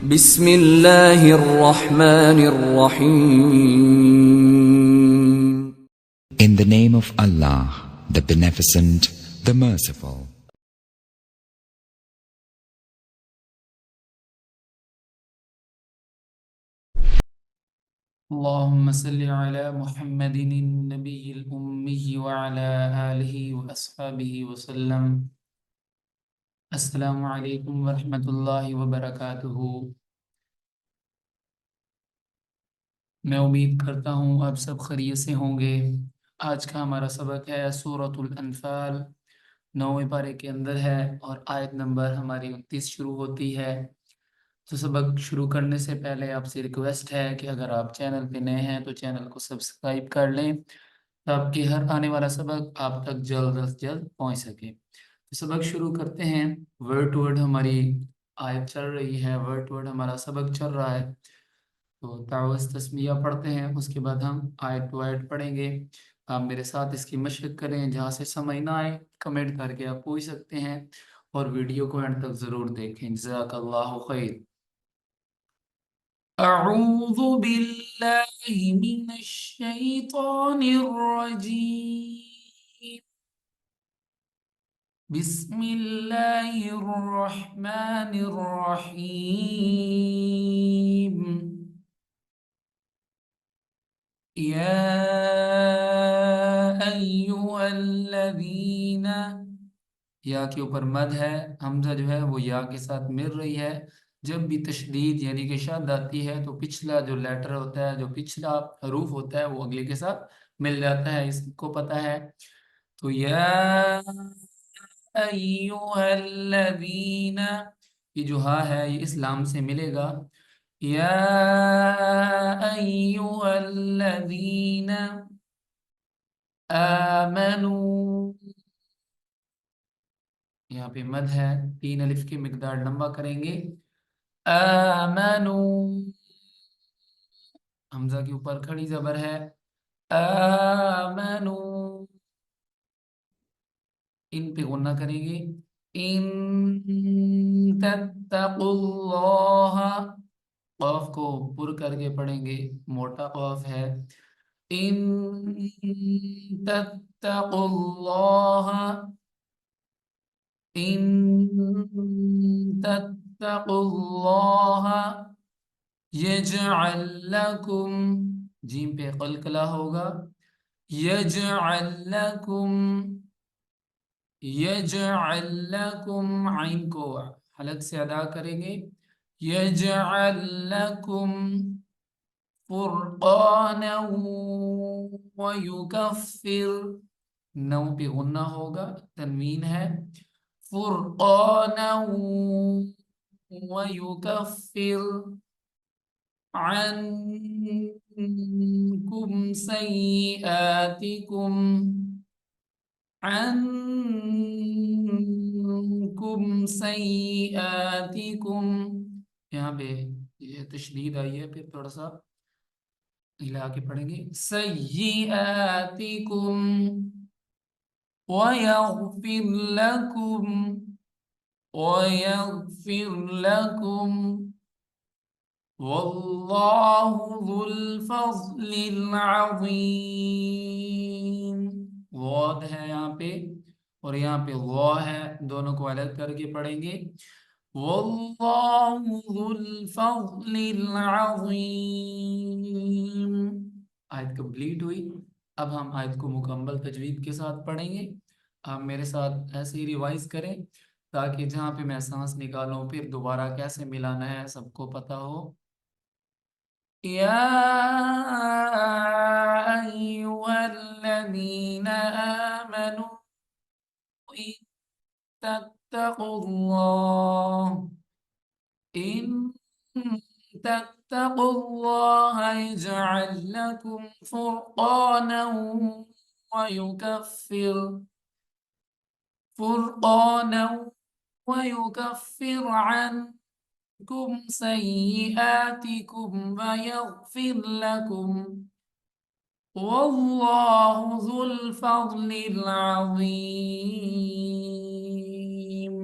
بسم الله الرحمن الرحيم. In the name of Allah, the Beneficent, the Merciful. اللهم صل على محمد النبي الأمي وعلى آله وأصحابه وسلم. السلام علیکم ورحمۃ اللہ وبرکاتہ. میں امید کرتا ہوں آپ سب خیریت سے ہوں گے. آج کا ہمارا سبق ہے سورۃ الانفال، 9ویں پارے کے اندر ہے اور آیت نمبر ہماری 29 شروع ہوتی ہے. تو سبق شروع کرنے سے پہلے آپ سے ریکویسٹ ہے کہ اگر آپ چینل پہ نئے ہیں تو چینل کو سبسکرائب کر لیں تاکہ ہر آنے والا سبق آپ تک جلد از جلد پہنچ سکے. تو سبق شروع کرتے ہیں. ورڈ ٹو ورڈ ہماری آیت چل رہی ہے، ورڈ ٹو ورڈ ہمارا سبق چل رہا ہے. تو تعوذ تسمیہ پڑھتے ہیں، اس کے بعد ہم آیت ٹو آیت پڑھیں گے. آپ میرے ساتھ اس کی مشق کریں، جہاں سے سمجھ نہ آئے کمنٹ کر کے آپ پوچھ سکتے ہیں اور ویڈیو کو اینڈ تک ضرور دیکھیں. جزاک اللہ خیر. اعوذ باللہ من الشیطان الرجیم. بسم اللہ الرحمن الرحیم. یا ایہا الذین، یا کے اوپر مد ہے، حمزہ جو ہے وہ یا کے ساتھ مل رہی ہے. جب بھی تشدید یعنی کہ شد آتی ہے تو پچھلا جو لیٹر ہوتا ہے، جو پچھلا حروف ہوتا ہے، وہ اگلے کے ساتھ مل جاتا ہے، اس کو پتہ ہے. تو یا ایہا الذین، یہ جو ہا ہے یہ اس لام سے ملے گا. یا ایہا الذین آمنوا، یہاں پہ مد ہے، 3 الف کی مقدار لمبا کریں گے. آمنو، حمزہ کے اوپر کھڑی زبر ہے. آمنو، ان پہ غنہ کریں گے. ان تتقوا اللہ، قاف کو پر کر کے پڑھیں گے، موٹا قاف ہے. ان تتقوا اللہ، ان تتقوا اللہ یجعل لکم، جیم پہ قلقلہ ہوگا. یجعل لکم، یجعل لکم، عین کو حلق سے ادا کریں گے. یجعل لکم فرقانا ویکفر، نو پہ غنہ ہوگا، تنوین ہے. فرقانا ویکفر عنکم سیئاتکم، عنکم سیئاتکم، یہاں پہ یہ تشدید آئی ہے، پھر تھوڑا سا ہلا کے پڑھیں گے. سیئاتکم ویغفر لکم، ویغفر لکم واللہ ذو الفضل العظیم. غاد ہے یہاں پہ اور یہاں پہ غا ہے، دونوں کو الگ کر کے پڑھیں گے. واللہ ذو الفضل العظیم. آیت کمپلیٹ ہوئی. اب ہم آیت کو مکمل تجوید کے ساتھ پڑھیں گے. آپ میرے ساتھ ایسے ہی ریوائز کریں تاکہ جہاں پہ میں سانس نکالوں پھر دوبارہ کیسے ملانا ہے سب کو پتہ ہو. یا ایہا الذین آمنوا ان تتقوا اللہ، ان تتقوا اللہ یجعل لکم فرقانا ویکفر، فرقانا ويكفر عنكم سيئاتكم ويغفر لكم والله ذو الفضل العظيم.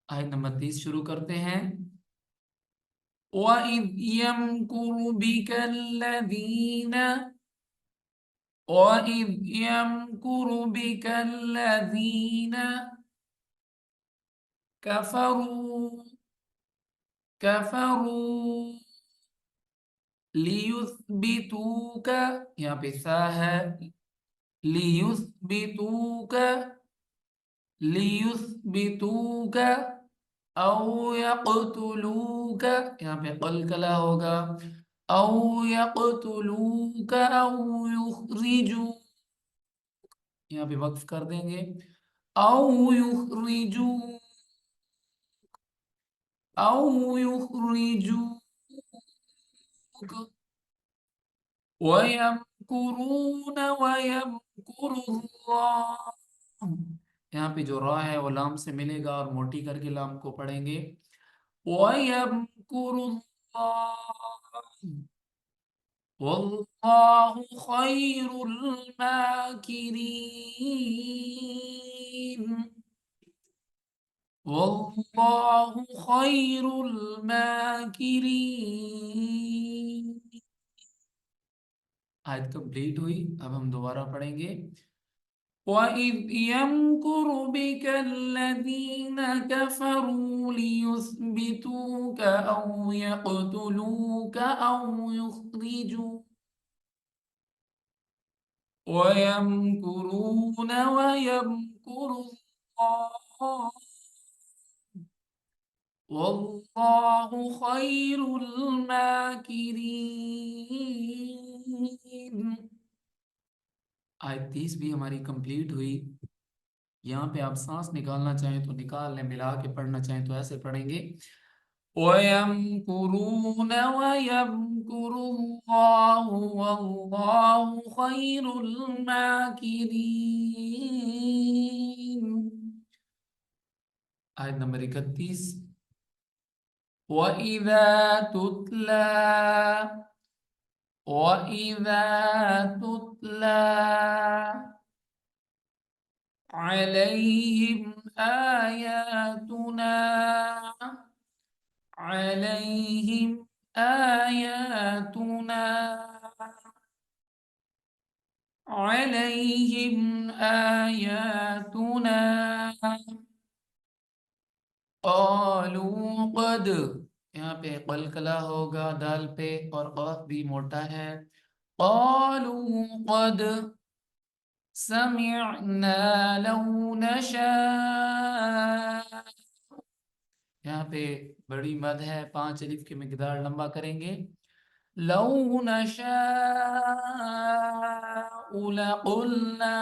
آیت نمبر 30 شروع کرتے ہیں. وَإِذْ يَمْكُرُ بِكَ الَّذِينَ وَإِذْ يَمْكُرُ بِكَ الَّذِينَ كَفَرُوا لِيُثْبِتُوكَ، یہاں پہ سا ہے، لِيُثْبِتُوكَ لِيُثْبِتُوكَ او يقتلوك، یہاں پہ قلقلہ ہوگا، او يقتلوك او يخرجوك، یہاں پہ وقف کر دیں گے، او يخرجوك او يخرجوك وَيَمْكُرُونَ وَيَمْكُرُ اللَّهُ، یہاں پہ جو را ہے وہ لام سے ملے گا اور موٹی کر کے لام کو پڑھیں گے، وَيَمْكُرُ اللَّهُ وَاللَّهُ خَيْرُ الْمَاكِرِينَ، وَاللَّهُ خَيْرُ الْمَاكِرِينَ۔ آیت کمپلیٹ ہوئی، اب ہم دوبارہ پڑھیں گے۔ وَإِذْ يَمْكُرُ بِكَ الَّذِينَ كَفَرُوا لِيُثْبِتُوكَ أَوْ يَقْتُلُوكَ أَوْ يُخْرِجُوكَ وَيَمْكُرُونَ وَيَمْكُرُ اللَّهُ وَاللَّهُ خَيْرُ الْمَاكِرِينَ۔ آیت 30 بھی ہماری کمپلیٹ ہوئی۔ یہاں پہ آپ سانس نکالنا چاہیں تو نکال لیں، ملا کے پڑھنا چاہیں تو ایسے پڑھیں گے، وَيَمْكُرُونَ وَيَمْكُرُ اللَّهُ وَاللَّهُ خَيْرُ الْمَاكِرِينَ۔ آیت نمبر 31، وَإِذَا تُتْلَى عَلَيْهِمْ آيَاتُنَا قالوا قد، یہاں پہ قلقلہ ہوگا دال پہ اور قاف بھی موٹا ہے، قالوا قد سمعنا لو نشاء، یہاں پہ بڑی مد ہے، 5 الف کی مقدار لمبا کریں گے، لو نشاء لقلنا،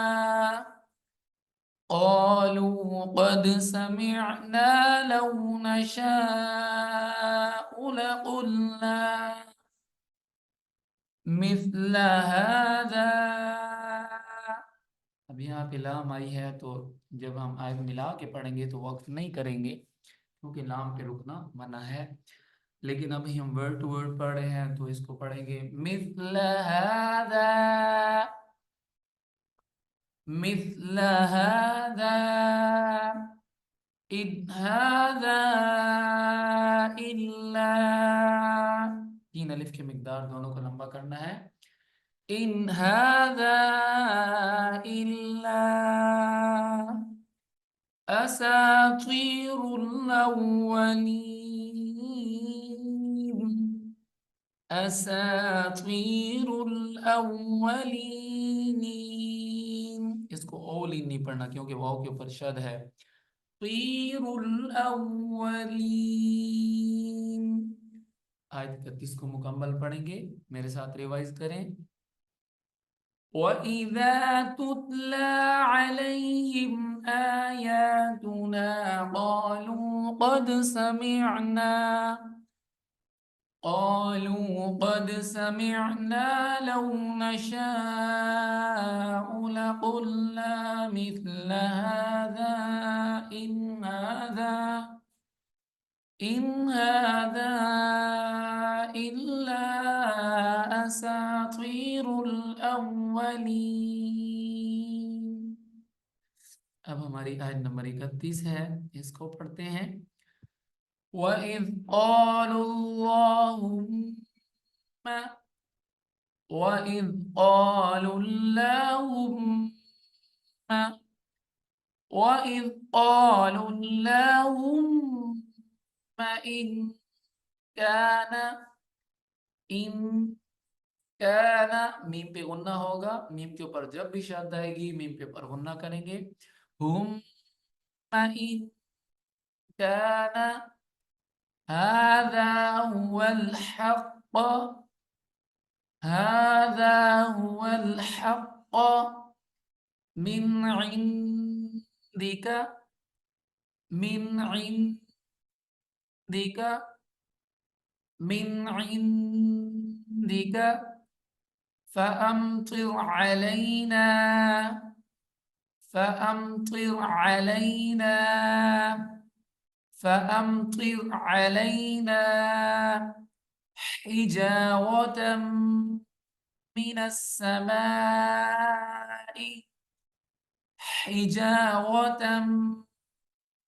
قالوا قد سمعنا لو نشاء لقلنا مثل هذا، اب یہاں پہ لام آئی ہے تو جب ہم آیت ملا کے پڑھیں گے تو وقت نہیں کریں گے کیونکہ لام پہ رکنا منع ہے، لیکن ابھی ہم ورڈ ٹو ورڈ پڑھ رہے ہیں تو اس کو پڑھیں گے، مثل هذا مثل هذا إن هذا إلا، 3 الف کی مقدار دونوں کو لمبا کرنا ہے، إن هذا إلا أساطير الأولين، أساطير الأولين، اس کو اولین نہیں پڑھنا کیونکہ واو کے اوپر شد ہے، طیر الاولین۔ آیت 31 کو مکمل پڑھیں گے، میرے ساتھ ریوائز کریں، وَإِذَا تُتْلَى عَلَيْهِمْ آيَاتُنَا قَالُوا قد سمعنا لو نشاء لقلنا مثل هذا إن هذا إلا أساطير الأولين۔ اب ہماری آیت نمبر 31 ہے، اس کو پڑھتے ہیں، وَإِذْ قَالُوا اللَّهُمَّ وَإِذْ قَالُوا اللَّهُمَّ وَإِذْ قَالُوا اللَّهُمَّ إِنْ كَانَ إِنْ كَانَ میم پہ غنہ ہوگا. میم کے اوپر جب بھی شد آئے گی میم پہ پر غنہ کریں گے. ہم إِنْ كَانَ هذا هو الحق هذا هو الحق من عندك من عندك من عندك فأمطر علينا فأمطر علينا فأمطر علينا حجارة من السماء حجارة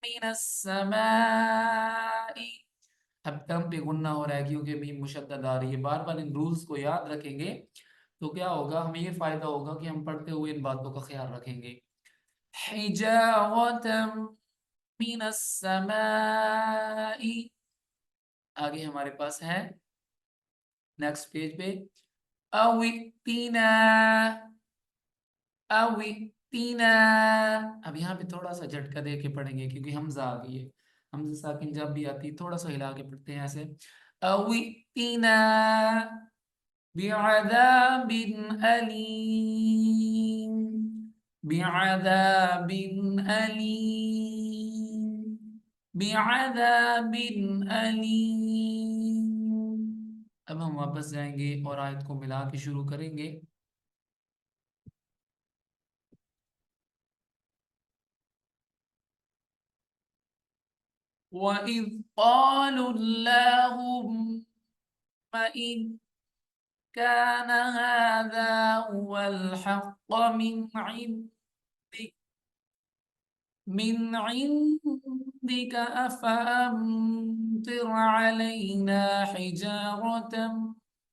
من السماء. اب تم پہ غنہ ہو رہا ہے کیونکہ میم مشدد آ رہی ہے. بار بار ان رولز کو یاد رکھیں گے تو کیا ہوگا, ہمیں یہ فائدہ ہوگا کہ ہم پڑھتے ہوئے ان باتوں کا خیال رکھیں گے. حجارة من السماء. آگے ہمارے پاس ہے نیکسٹ پیج پہ او ائتنا او ائتنا. اب یہاں پہ تھوڑا سا جھٹکا دے کے پڑھیں گے کیونکہ حمزہ آ گئی ہے. حمزہ ساکن جب بھی آتی تھوڑا سا ہلا کے پڑھتے ہیں ایسے. او ائتنا بعذاب أليم بعذاب أليم بعذاب أليم. اب ہم واپس جائیں گے اور آیت کو ملا کے شروع کریں گے. وَإِذْ قَالُوا اللَّهُمَّ إِنْ كَانَ هَذَا هُوَ الْحَقَّ من عندك أفأمطر علينا حجارة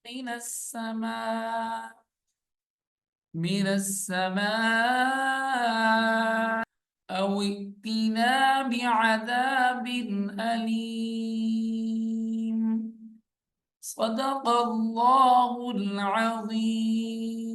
من السماء أو ائتنا بعذاب أليم. صدق الله العظيم.